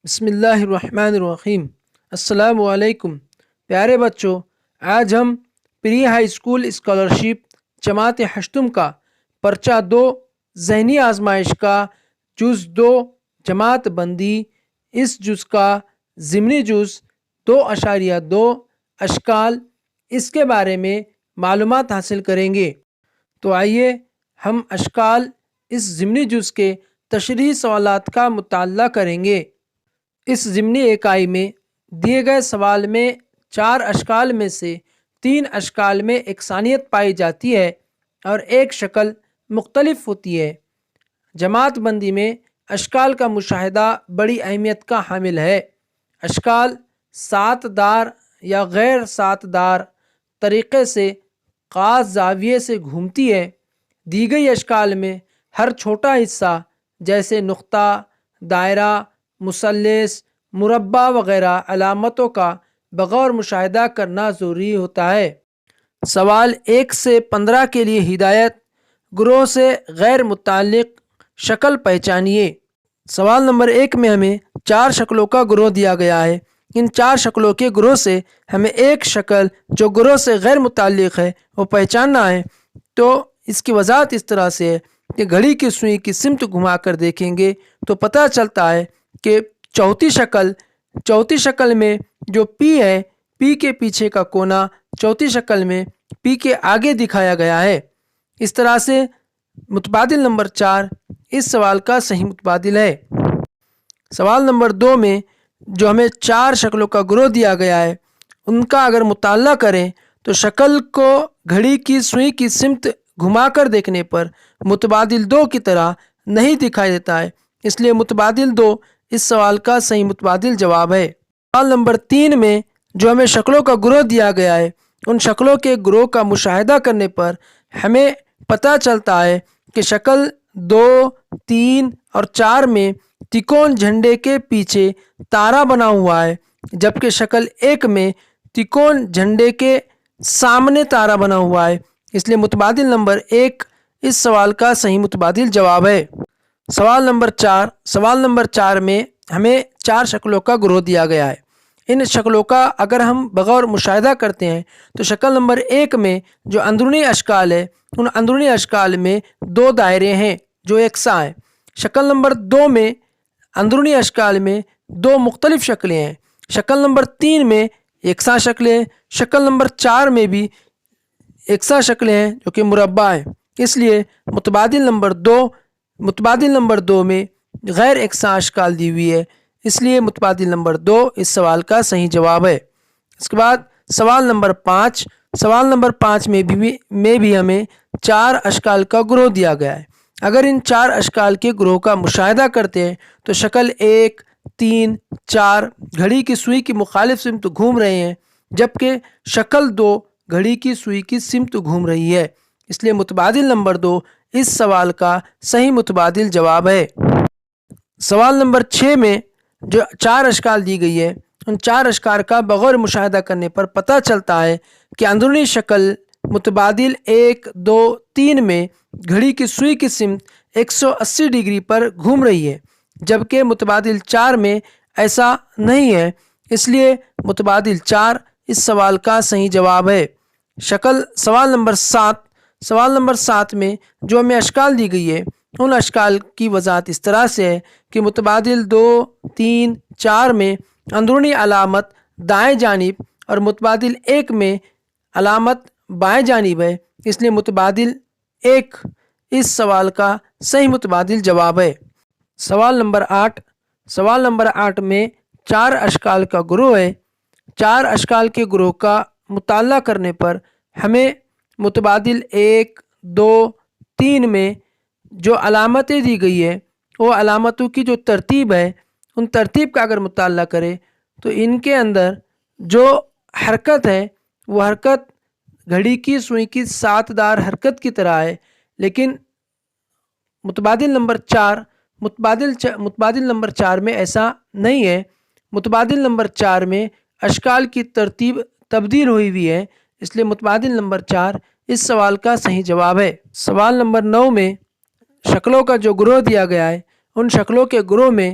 بسم اللہ الرحمن الرحیم۔ السلام علیکم پیارے بچوں، آج ہم پری ہائی اسکول اسکالرشپ جماعت ہشتم کا پرچہ 2 ذہنی آزمائش کا جز 2 جماعت بندی، اس جز کا ضمنی جز 2.2 اشکال، اس کے بارے میں معلومات حاصل کریں گے۔ تو آئیے ہم اشکال اس ضمنی جز کے تشریحی سوالات کا مطالعہ کریں گے۔ اس ضمنی اکائی میں دیے گئے سوال میں 4 اشکال میں سے 3 اشکال میں یکسانیت پائی جاتی ہے اور ایک شکل مختلف ہوتی ہے۔ جماعت بندی میں اشکال کا مشاہدہ بڑی اہمیت کا حامل ہے۔ اشکال سات دار یا غیر سات دار طریقے سے خاص زاویے سے گھومتی ہے۔ دی گئی اشکال میں ہر چھوٹا حصہ جیسے نقطہ، دائرہ، مثلث، مربع وغیرہ علامتوں کا بغور مشاہدہ کرنا ضروری ہوتا ہے۔ سوال 1 سے 15 کے لیے ہدایت: گروہ سے غیر متعلق شکل پہچانیے۔ سوال نمبر 1 میں ہمیں 4 شکلوں کا گروہ دیا گیا ہے۔ ان 4 شکلوں کے گروہ سے ہمیں ایک شکل جو گروہ سے غیر متعلق ہے وہ پہچاننا ہے۔ تو اس کی وضاحت اس طرح سے ہے کہ گھڑی کی سوئی کی سمت گھما کر دیکھیں گے تو پتہ چلتا ہے کہ چوتھی شکل میں جو پی ہے، پی کے پیچھے کا کونا چوتھی شکل میں پی کے آگے دکھایا گیا ہے۔ اس طرح سے متبادل نمبر 4 اس سوال کا صحیح متبادل ہے۔ سوال نمبر 2 میں جو ہمیں 4 شکلوں کا گروہ دیا گیا ہے، ان کا اگر مطالعہ کریں تو شکل کو گھڑی کی سوئی کی سمت گھما کر دیکھنے پر متبادل 2 کی طرح نہیں دکھائی دیتا ہے، اس لیے متبادل 2 اس سوال کا صحیح متبادل جواب ہے۔ سوال نمبر 3 میں جو ہمیں شکلوں کا گروہ دیا گیا ہے، ان شکلوں کے گروہ کا مشاہدہ کرنے پر ہمیں پتہ چلتا ہے کہ شکل 2، 3 اور 4 میں تکون جھنڈے کے پیچھے تارا بنا ہوا ہے، جبکہ شکل 1 میں تکون جھنڈے کے سامنے تارا بنا ہوا ہے، اس لیے متبادل نمبر 1 اس سوال کا صحیح متبادل جواب ہے۔ سوال نمبر 4 میں ہمیں 4 شکلوں کا گروہ دیا گیا ہے۔ ان شکلوں کا اگر ہم بغور مشاہدہ کرتے ہیں تو شکل نمبر 1 میں جو اندرونی اشکال ہے، ان اندرونی اشکال میں 2 دائرے ہیں جو یکساں ہیں۔ شکل نمبر 2 میں اندرونی اشکال میں 2 مختلف شکلیں ہیں۔ شکل نمبر 3 میں یکساں شکلیں ہیں۔ شکل نمبر 4 میں بھی یکساں شکلیں ہیں جو کہ مربع ہیں، اس لیے متبادل نمبر 2 میں غیر یکساں اشکال دی ہوئی ہے، اس لیے متبادل نمبر 2 اس سوال کا صحیح جواب ہے۔ اس کے بعد سوال نمبر 5 میں بھی ہمیں 4 اشکال کا گروہ دیا گیا ہے۔ اگر ان 4 اشکال کے گروہ کا مشاہدہ کرتے ہیں تو شکل 1، 3، 4 گھڑی کی سوئی کی مخالف سمت گھوم رہے ہیں، جبکہ شکل 2 گھڑی کی سوئی کی سمت گھوم رہی ہے، اس لیے متبادل نمبر 2 اس سوال کا صحیح متبادل جواب ہے۔ سوال نمبر 6 میں جو 4 اشکال دی گئی ہے، ان 4 اشکال کا بغور مشاہدہ کرنے پر پتہ چلتا ہے کہ اندرونی شکل متبادل 1، 2، 3 میں گھڑی کی سوئی کی سمت 180 ڈگری پر گھوم رہی ہے، جبکہ متبادل 4 میں ایسا نہیں ہے، اس لیے متبادل 4 اس سوال کا صحیح جواب ہے۔ سوال نمبر 7 میں جو ہمیں اشکال دی گئی ہے، ان اشکال کی وضاحت اس طرح سے ہے کہ متبادل 2، 3، 4 میں اندرونی علامت دائیں جانب اور متبادل 1 میں علامت بائیں جانب ہے، اس لیے متبادل 1 اس سوال کا صحیح متبادل جواب ہے۔ سوال نمبر 8 میں 4 اشکال کا گروہ ہے۔ 4 اشکال کے گروہ کا مطالعہ کرنے پر ہمیں متبادل 1، 2، 3 میں جو علامتیں دی گئی ہے، وہ علامتوں کی جو ترتیب ہے، ان ترتیب کا اگر مطالعہ کرے تو ان کے اندر جو حرکت ہے وہ حرکت گھڑی کی سوئی کی 7 دار حرکت کی طرح ہے، لیکن متبادل نمبر 4 میں ایسا نہیں ہے۔ متبادل نمبر 4 میں اشکال کی ترتیب تبدیل ہوئی ہے، اس لیے متبادل نمبر 4 اس سوال کا صحیح جواب ہے۔ سوال نمبر 9 میں شکلوں کا جو گروہ دیا گیا ہے، ان شکلوں کے گروہ میں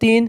3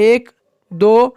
1, 2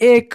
1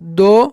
2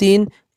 3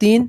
3